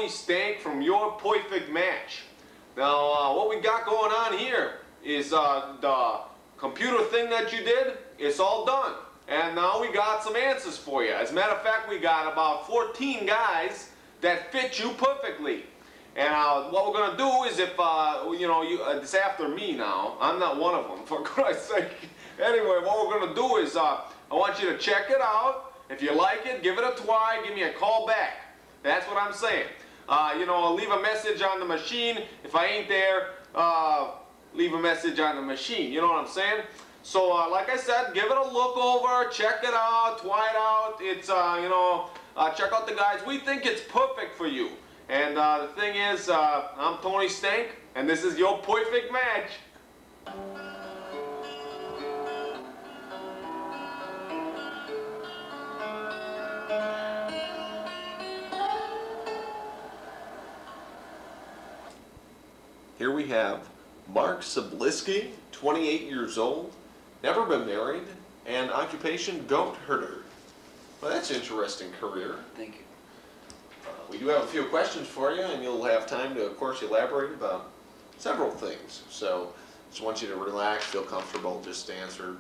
Tony Stank from Your Perfect Match. Now, what we got going on here is the computer thing that you did, it's all done. And now we got some answers for you. As a matter of fact, we got about 14 guys that fit you perfectly. And what we're going to do is if, it's after me now. I'm not one of them, for Christ's sake. Anyway, what we're going to do is I want you to check it out. If you like it, give it a try. Give me a call back. That's what I'm saying. Leave a message on the machine. If I ain't there, leave a message on the machine. You know what I'm saying? So, like I said, give it a look over. Check it out. Try it out. It's, check out the guys. We think it's perfect for you. And the thing is, I'm Tony Stank, and this is Your Perfect Match. Here we have Mark Sablisky, 28 years old, never been married, and occupation goat herder. Well, that's an interesting career. Thank you. We do have a few questions for you, and you'll have time to, of course, elaborate about several things. So, just want you to relax, feel comfortable, just answer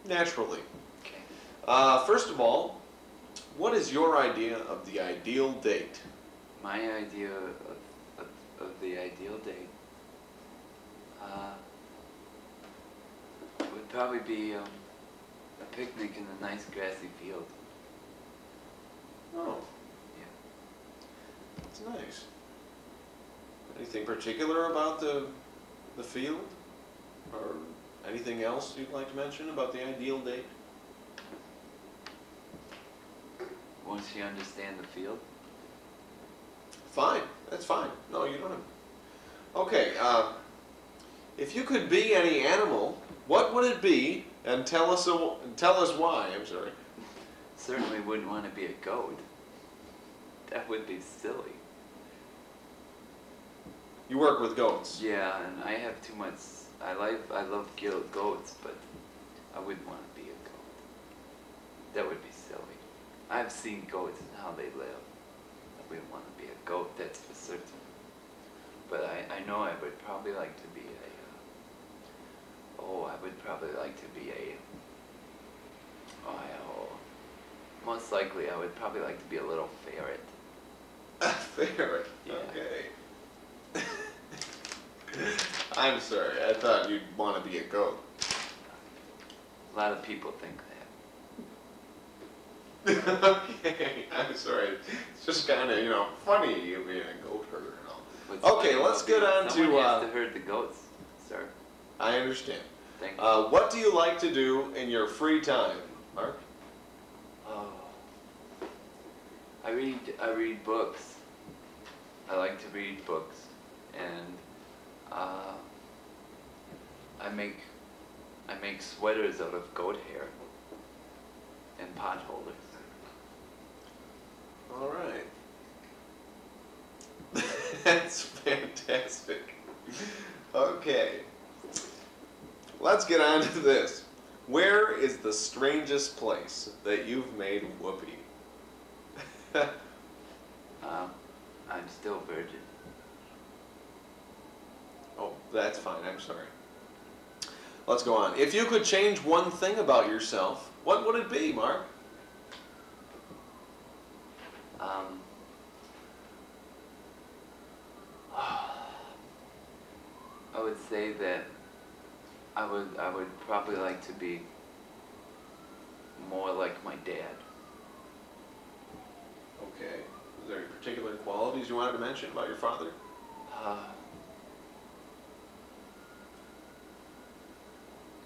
naturally. Okay. First of all, what is your idea of the ideal date? My idea of the ideal date would probably be a picnic in a nice grassy field. Oh. Yeah. That's nice. Anything particular about the field? Or anything else you'd like to mention about the ideal date? Won't she understand the field? Fine. That's fine. No, you don't have... Okay, if you could be any animal, what would it be? And tell us why. I'm sorry. Certainly wouldn't want to be a goat. That would be silly. You work with goats. Yeah, and I have too much. I love goats, but I wouldn't want to be a goat. That would be silly. I've seen goats and how they live. I wouldn't want to be a goat, that's for certain. But I know I would probably like to be most likely I would probably like to be a little ferret. A ferret? Yeah. Okay. I'm sorry, I thought you'd want to be a goat. A lot of people think that. Okay, I'm sorry. It's just kind of, funny you being a goat herder and all. Okay, let's get on to... Someone has to herd the goats, sir. I understand. Thank you. What do you like to do in your free time, Mark? Oh, I read books. I like to read books, and I make sweaters out of goat hair and pot holders. All right. That's fantastic. Okay. Let's get on to this. Where is the strangest place that you've made whoopee? I'm still virgin. Oh, that's fine. I'm sorry. Let's go on. If you could change one thing about yourself, what would it be, Mark? I would say that I would probably like to be more like my dad. Okay. Is there any particular qualities you wanted to mention about your father?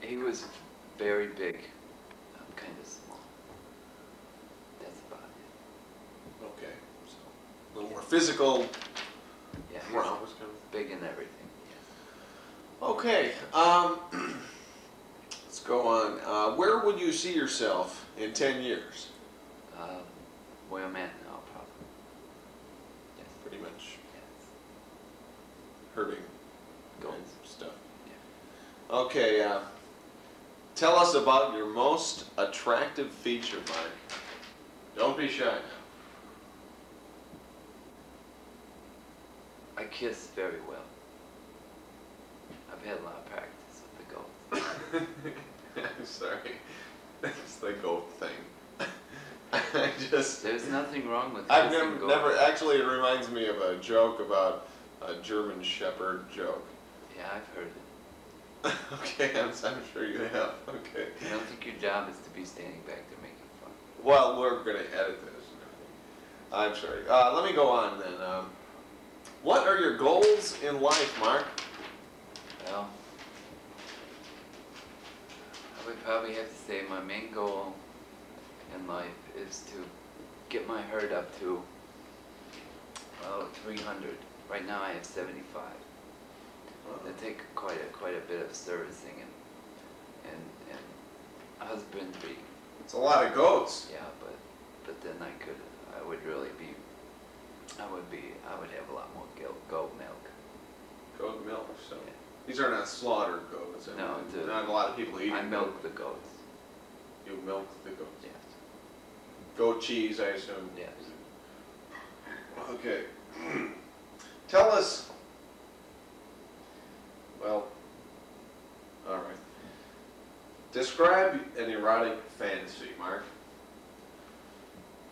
He was very big. I'm kind of small. That's about it. Okay. So a little more physical. Yeah, he was big in everything. Okay, let's go on. Where would you see yourself in 10 years? Where I'm at now, probably. Yes. Pretty much. Yes. Herding Goats. stuff. Yeah. Okay, tell us about your most attractive feature, Mark. Don't be shy I kiss very well. I've had a lot of practice with the goats. I'm sorry. That's the goat thing. I just... There's nothing wrong with I've kissing goats. never, actually it reminds me of a joke about a German Shepherd joke. Yeah, I've heard it. Okay, I'm sure you have. Okay. I don't think your job is to be standing back there making fun. Well, we're going to edit this. I'm sorry. Let me go on then. What are your goals in life, Mark? Well, I would probably have to say my main goal in life is to get my herd up to, well, 300. Right now I have 75. They take quite a bit of servicing and husbandry. It's a lot of goats. Yeah, but then I would have a lot more goat milk. Goat milk. So Yeah. these are not slaughtered goats. I No, mean, not a lot of people eat. I milk the goats. You milk the goats. Yes. Goat cheese, I assume. Yes. Okay. Tell us. Well, all right. Describe an erotic fantasy, Mark.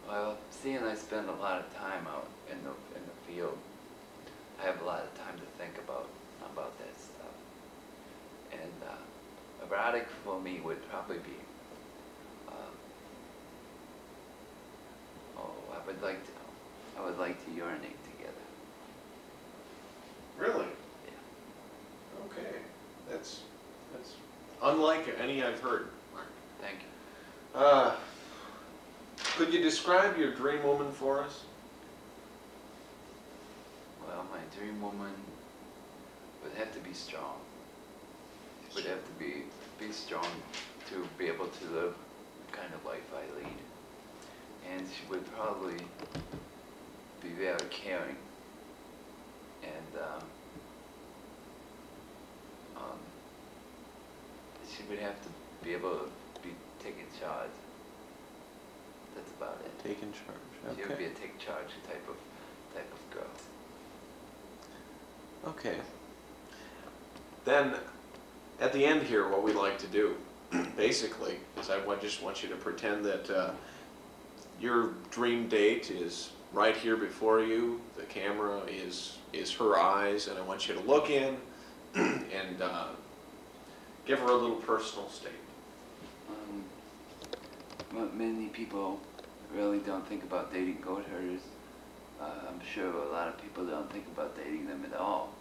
Well, seeing I spend a lot of time out in the field, I have a lot of time to think about that stuff. And erotic for me would probably be, I would like to urinate together. Really? Yeah. Okay. That's unlike any I've heard, Mark. Thank you. Could you describe your dream woman for us? Well, my dream woman would have to be strong. She would have to be strong to be able to live the kind of life I lead. And she would probably be very caring. And she would have to be able to be taking charge. That's about it. Taking charge. She would be a take charge type of girl. Okay. Then, at the end here, what we like to do, basically, is just want you to pretend that your dream date is right here before you. The camera is her eyes, and I want you to look in and give her a little personal statement. What many people really don't think about dating goat herders. I'm sure a lot of people don't think about dating them at all.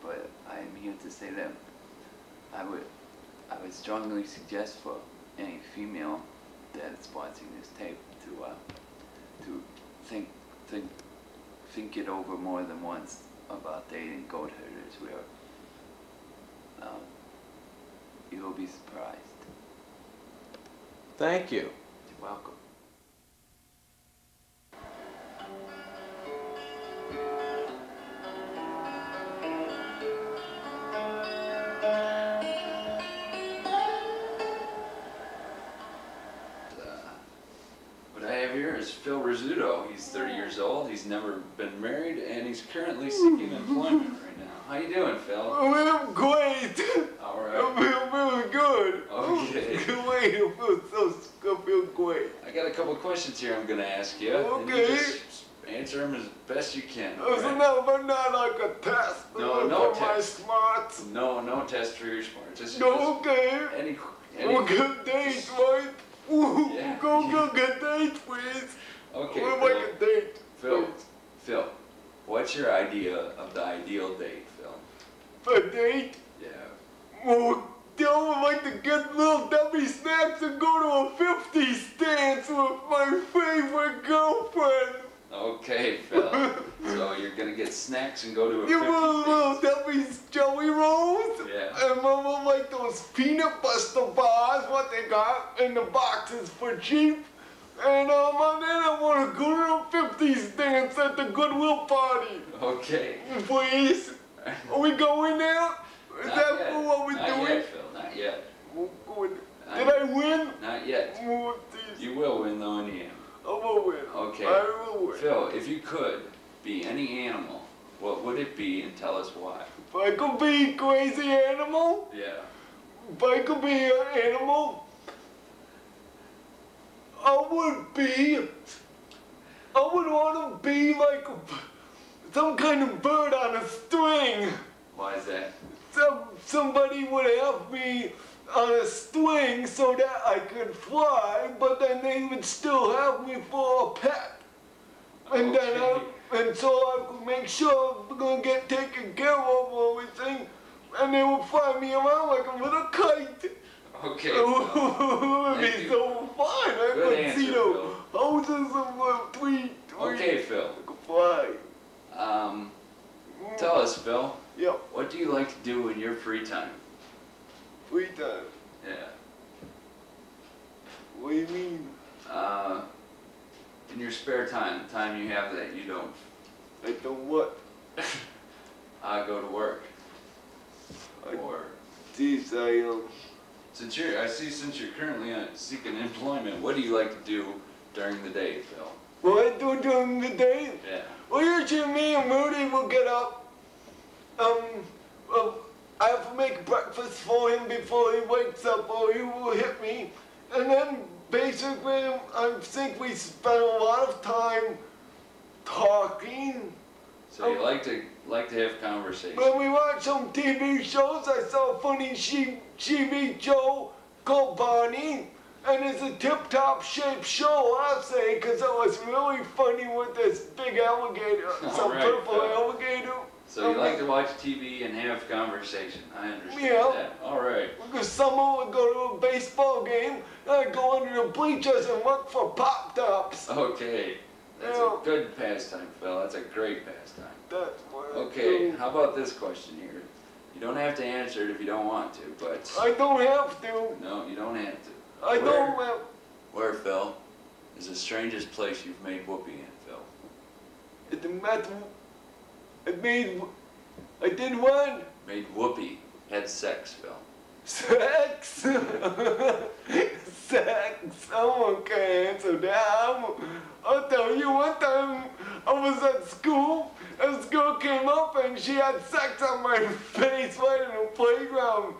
But I am here to say that I would strongly suggest for any female that's watching this tape to think it over more than once about dating goat herders, where you will be surprised. Thank you. You're welcome. What I have here is Phil Rizzuto. He's 30 years old. He's never been married, and he's currently seeking employment right now. How you doing, Phil? I'm great. All I right. feel really good. Okay. Wait, I feel great. I got a couple of questions here I'm going to ask you. And you Okay. just answer them as best you can. It's all right? not like a test. No for my test. smarts. No test for your smarts. Just, No, okay. any We'll get dates, right? Ooh, Yeah. go get dates, please. Okay, We'll Phil. make a date. Phil, please. Phil, what's your idea of the ideal date, Phil? A date? Yeah. Well, I would like to get little Debbie snacks and go to a 50s dance with my favorite girlfriend. Okay, Phil. So you're gonna get snacks and go to a Give 50s her little dance. Debbie's jelly rolls. Yeah. And Mama like those peanut butter bars, what they got in the boxes for cheap. And then I want to go to a 50s dance at the Goodwill party. Okay. Please. Are we going there? Is Not that yet. what we're Not doing? yet, Phil. Not yet. Oh, good. Did I win? Not yet. Oh, geez. You will win though in the end. I will win. Okay. I will win. Phil, if you could be any animal, what would it be, and tell us why? If I could be crazy animal, Yeah. if I could be an animal, I would want to be like some kind of bird on a string. Why is that? Somebody would have me on a string so that I could fly, but then they would still have me for a pet. And then so I could make sure I'm gonna get taken care of everything, and they would fly me around like a little kite. Okay. It would be so fun. I Good could answer, see the Phil. houses of tweet. Okay, Phil. I could fly. Tell us, Phil. Yeah, What do you like to do in your free time? free time. Yeah. What do you mean? In your spare time, the time you have that you don't I don't what? go to work. I- Or Geez, since you're currently seeking employment, what do you like to do during the day, Phil? what I do during the day? Yeah. Well, usually me and Rudy will get up. I have to make breakfast for him before he wakes up, or he will hit me. And then basically, I think we spend a lot of time talking. So you like to have conversation. When we watch some TV shows, I saw a funny TV show called Bonnie, and it's a tip-top shaped show, I'll say, because it was really funny with this big alligator, some Alright, purple Phil. alligator. So you like to watch TV and have conversation. I understand Yeah. that. All right. Because summer would go to a baseball game, and I'd go under the bleachers and look for Pop-Tops. Okay. That's Yeah. a good pastime, Phil. That's a great pastime. That's what I Okay, do. how about this question here? You don't have to answer it if you don't want to, but I don't have to. no, you don't have to. I don't have. Where, Phil, is the strangest place you've made whoopee in, Phil? It did I did one. Made whoopee. Had sex, Phil. Sex? Sex? I'm okay answer that. I'll tell you, one time I was at school, and this girl came up and she had sex on my face right in the playground.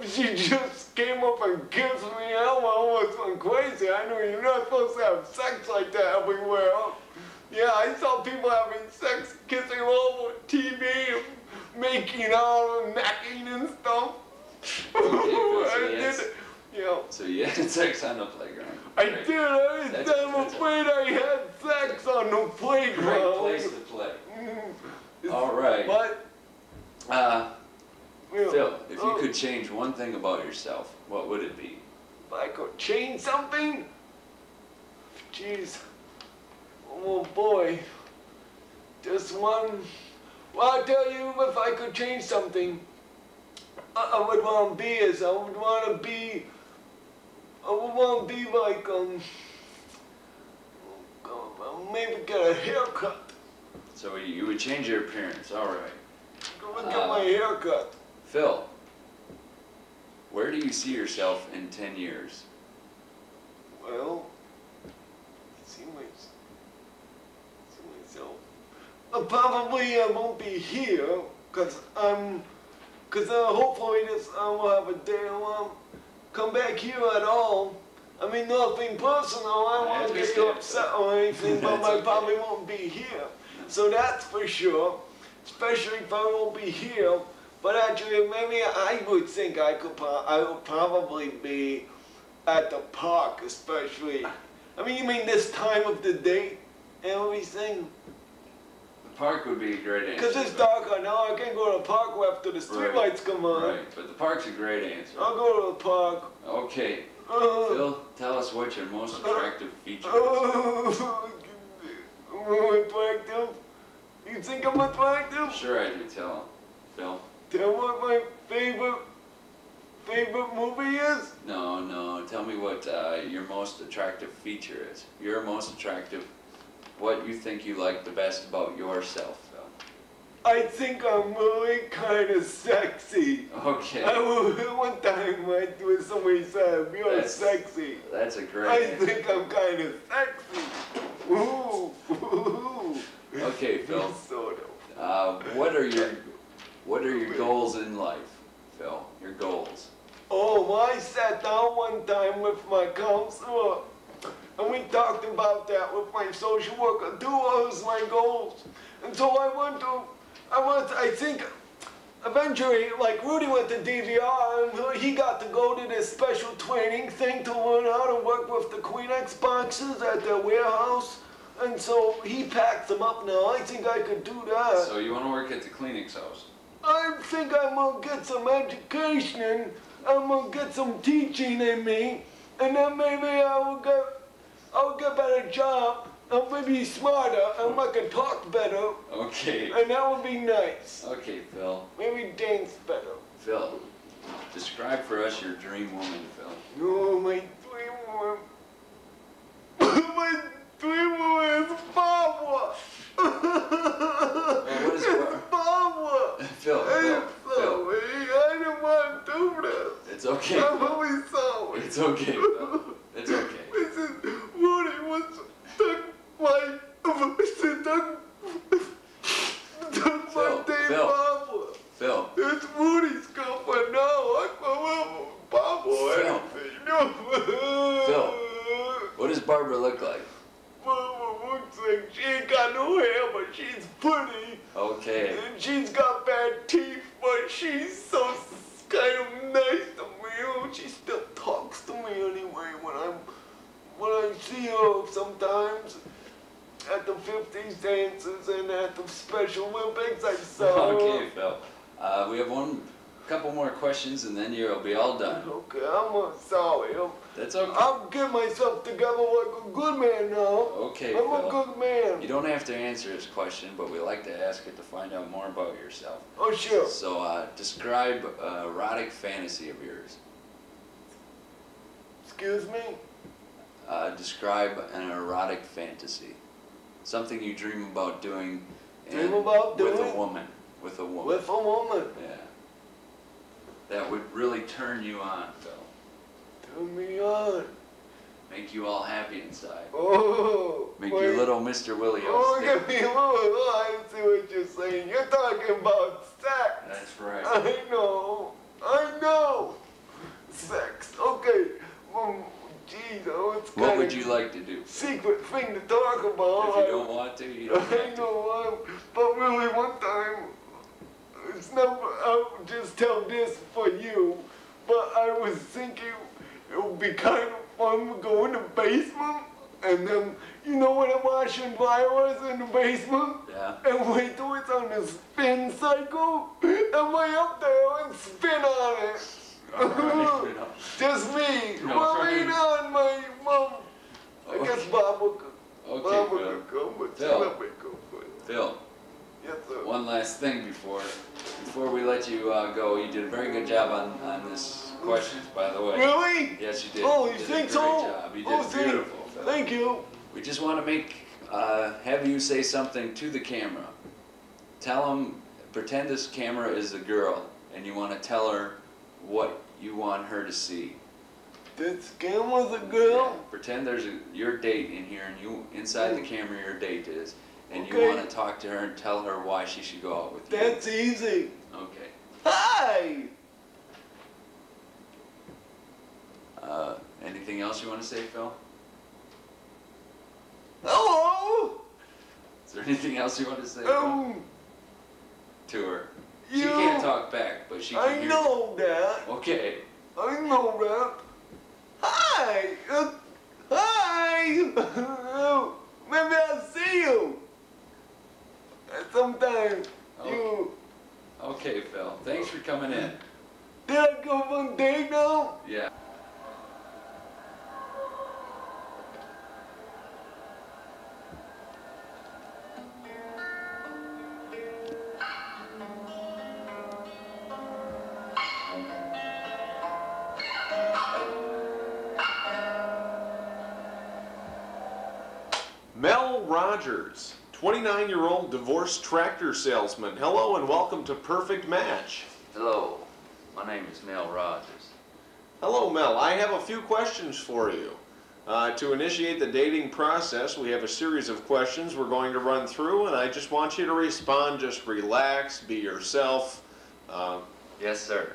She just came up and kissed me. I almost went crazy. I knew you're not supposed to have sex like that everywhere. Yeah, I saw people having sex, kissing all over TV, making out and necking and stuff. I did it. Yeah. So you had sex on the playground. I Great. did. I'm afraid I had sex on the playground. Great place to play. All right. But, Phil, if you could change one thing about yourself, what would it be? If I could change something? Jeez. Oh boy. Just one. Well, I'll tell you, if I could change something, I would want to be as I would want to be like, maybe get a haircut. So you would change your appearance, all right. Go and get my haircut. Phil, where do you see yourself in 10 years? Well, see myself. Probably I won't be here, cause hopefully I will have a day I won't come back here at all. I mean, nothing personal. I don't want to get you upset or anything, but I probably won't be here. So that's for sure, especially if I won't be here. But actually, maybe I would think I would probably be at the park, especially. I mean, you mean this time of the day and everything? The park would be a great answer. Because it's dark right now, I can't go to the park after the streetlights come on. Right, but the park's a great answer. I'll go to the park. Okay, Phil, tell us what your most attractive feature is. Attractive? You think I'm attractive? Sure I do, tell him. Phil? Tell what my favorite movie is? No, tell me what your most attractive feature is. Your most attractive, what you think you like the best about yourself, Phil. I think I'm really kind of sexy. Okay. One time when somebody said, you're sexy. That's a great I answer. think I'm kind of sexy. Ooh. Okay, Phil. Sort of. What are your goals in life, Phil? Your goals. Oh, I sat down one time with my counselor, and we talked about that with my social worker. Two was my goals, and so I think, eventually, like Rudy went to DVR, and he got to go to this special training thing to learn how to work with the Kleenex boxes at their warehouse, and so he packs them up now. I think I could do that. So you want to work at the Kleenex house? I think I'm gonna get some education and I'm gonna get some teaching in me, and then maybe I'll get better job. I'll maybe smarter. I can talk better, Okay. and that would be nice. Okay, Phil. Maybe dance better. Phil, describe for us your dream woman, Phil. No, my dream woman. My dream woman is Barbara. What is it? Barbara. Phil, I'm Phil. sorry. I didn't want to do this. It's okay. I'm Phil. really sorry. It's okay, Phil. It's okay. Mrs. Woody was took my took my day Phil. Barbara. Phil. It's Woody's girlfriend now. I love Barbara. Phil. What does Barbara look like? Barbara looks like she ain't got no hair, but she's pretty. Okay. And she's got bad teeth, but she's so kind of nice to me. She still talks to me anyway when I see her sometimes at the 50s dances and at the Special Olympics. I saw her. Okay, Phil. We have couple more questions and then you'll be all done. Okay, I'm sorry. That's okay. I'll get myself together like a good man now. Okay, I'm Phil. a good man. You don't have to answer this question, but we like to ask it to find out more about yourself. Oh, sure. So, describe an erotic fantasy of yours. Excuse me? Describe an erotic fantasy. Something you dream about doing Dream about with doing? a woman. With a woman. With a woman. Yeah. That would really turn you on, Phil. Turn me on. Make you all happy inside. Oh. Make wait. you little Mr. Willie. Oh, get me I see what you're saying. You're talking about sex. That's right. I know. Sex. Okay. Geez, it's kind What would you like to do? secret thing to talk about. If you don't want to, you don't I have to. know, but really one time, it's never, I'll just tell this for you, but I was thinking it would be kind of fun to go in the basement, and then, you know when I'm washing flowers in the basement? Yeah. And wait till it's on the spin cycle, and way up there and spin on it. Alright, Phil. Just me. No, Well, right. lean on my mom. I guess Bob will come. Okay, Bob Phil. will come, but Phil. let me go for it. Phil, Yes, sir. one last thing before we let you go. You did a very good job on this questions, by the way. Really? Yes, you did. Oh, you did think a so? great job. You did Oh, beautiful, Phil. Thank you. We just want to have you say something to the camera. Tell them, pretend this camera is a girl, and you want to tell her what you want her to see. This camera's a girl? Pretend there's your date in here, and you inside the camera your date is, and you Okay. want to talk to her and tell her why she should go out with you. That's easy. Okay. Hi! Anything else you want to say, Phil? Hello! Is there anything else you want to say, Phil? To her? She you- can't talk back, but she can I hear know that. you. Okay. I know that. Hi! Hi! Maybe I'll see you. Sometime. Oh. You. Okay, Phil. Thanks for coming in. Did I go on date now? Yeah. Mel Rogers, 29-year-old divorced tractor salesman. Hello and welcome to Perfect Match. Hello, my name is Nell Rogers. Hello, Mel. I have a few questions for you. To initiate the dating process, we have a series of questions we're going to run through, and I just want you to respond. Just relax, be yourself. Yes, sir.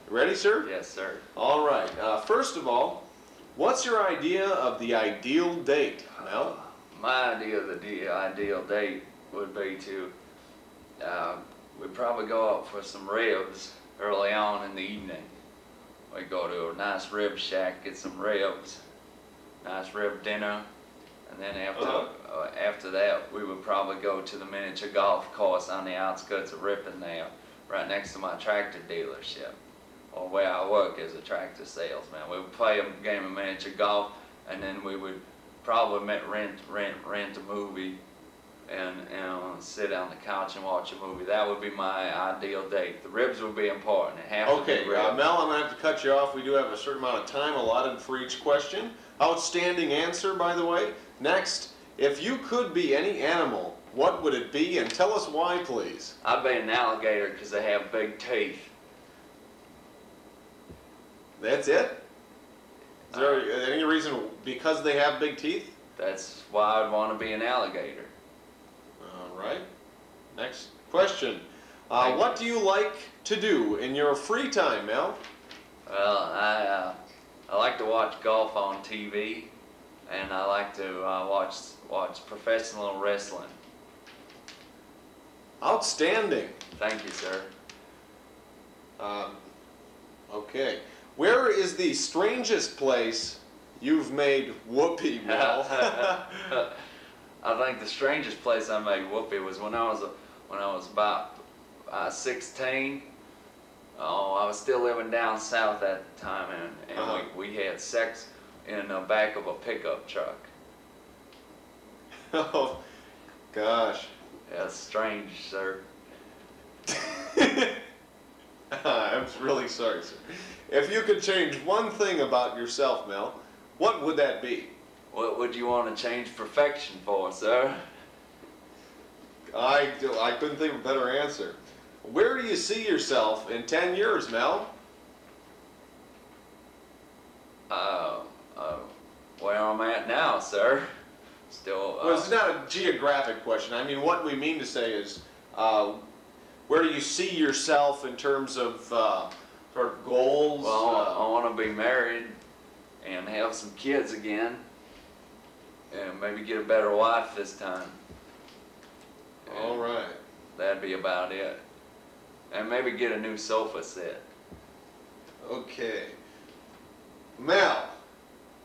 Ready, sir? Yes, sir. All right. First of all, what's your idea of the ideal date, Nell? My idea of the ideal date would be to, we'd probably go out for some ribs early on in the evening. We'd go to a nice rib shack, get some ribs, nice rib dinner, and then after that, we would probably go to the miniature golf course on the outskirts of Ripon there, right next to my tractor dealership, or where I work as a tractor salesman. We would play a game of miniature golf, and then we would probably rent a movie and sit on the couch and watch a movie. That would be my ideal date. The ribs would be important. It have to be ribs. Mel, I'm going to have to cut you off. We do have a certain amount of time allotted for each question. Outstanding answer, by the way. Next, if you could be any animal, what would it be? And tell us why, please. I'd be an alligator because they have big teeth. That's it? Is there any reason because they have big teeth? That's why I'd want to be an alligator. All right. Next question. What do you like to do in your free time, Mel? Well, I like to watch golf on TV, and I like to watch professional wrestling. Outstanding. Thank you, sir. Okay. Where is the strangest place you've made whoopee, Mel? I think the strangest place I made whoopee was when I was about 16. Oh, I was still living down south at the time, and we had sex in the back of a pickup truck. Oh, gosh. That's strange, sir. I'm really sorry, sir. If you could change one thing about yourself, Mel, what would that be? What would you want to change perfection for, sir? I couldn't think of a better answer. Where do you see yourself in 10 years, Mel? Where I'm at now, sir. Still. Well, it's not a geographic question. I mean, what we mean to say is, where do you see yourself in terms of sort of goals? Well, I want to be married and have some kids again, and maybe get a better wife this time. All right. That'd be about it. And maybe get a new sofa set. Okay. Mel,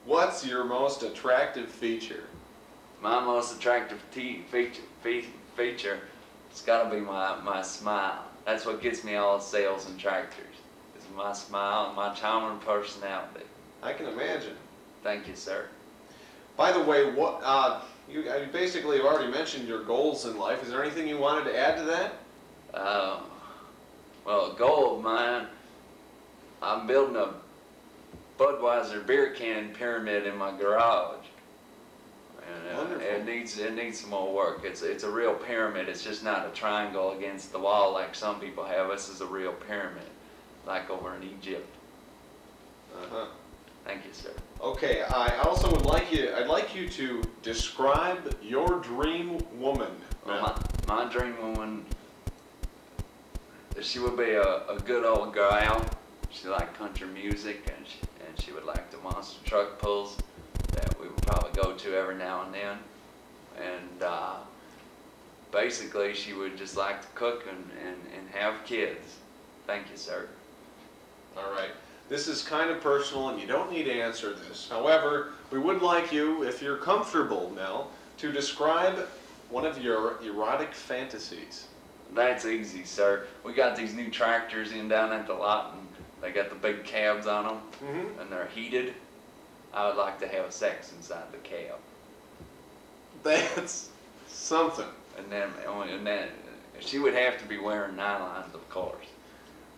what's your most attractive feature? My most attractive feature, it's got to be my smile. That's what gets me all sales and tractors. It's my smile and my charming personality. I can imagine. Thank you, sir. By the way, you basically have already mentioned your goals in life. Is there anything you wanted to add to that? Well, a goal of mine, I'm building a Budweiser beer can pyramid in my garage. And it needs some more work. It's a real pyramid. It's just not a triangle against the wall like some people have. This is a real pyramid, like over in Egypt. Thank you, sir. Okay, I'd like you to describe your dream woman. Well, my dream woman, she would be a good old gal. She liked country music, and she would like the monster truck pulls that we would probably go to every now and then. And basically, she would just like to cook and have kids. Thank you, sir. All right. This is kind of personal, and you don't need to answer this. However, we would like you, if you're comfortable, Nell, to describe one of your erotic fantasies. That's easy, sir. We got these new tractors in down at the lot, and they got the big cabs on them, and they're heated. I would like to have sex inside the cab. That's something. And then she would have to be wearing nylons, of course.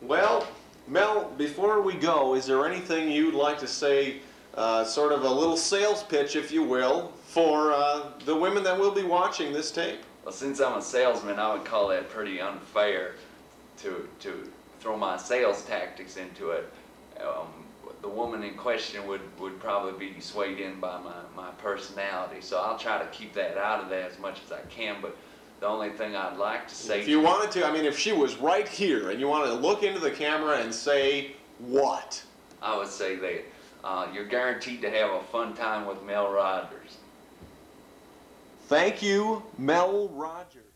Well, Mel, before we go, is there anything you'd like to say, sort of a little sales pitch, if you will, for the women that will be watching this tape? Well, since I'm a salesman, I would call that pretty unfair to throw my sales tactics into it. the woman in question would probably be swayed in by my personality. So I'll try to keep that out of that as much as I can. But the only thing I'd like to say, if you wanted to, I mean, if she was right here and you wanted to look into the camera and say what? I would say that you're guaranteed to have a fun time with Mel Rogers. Thank you, Mel Rogers.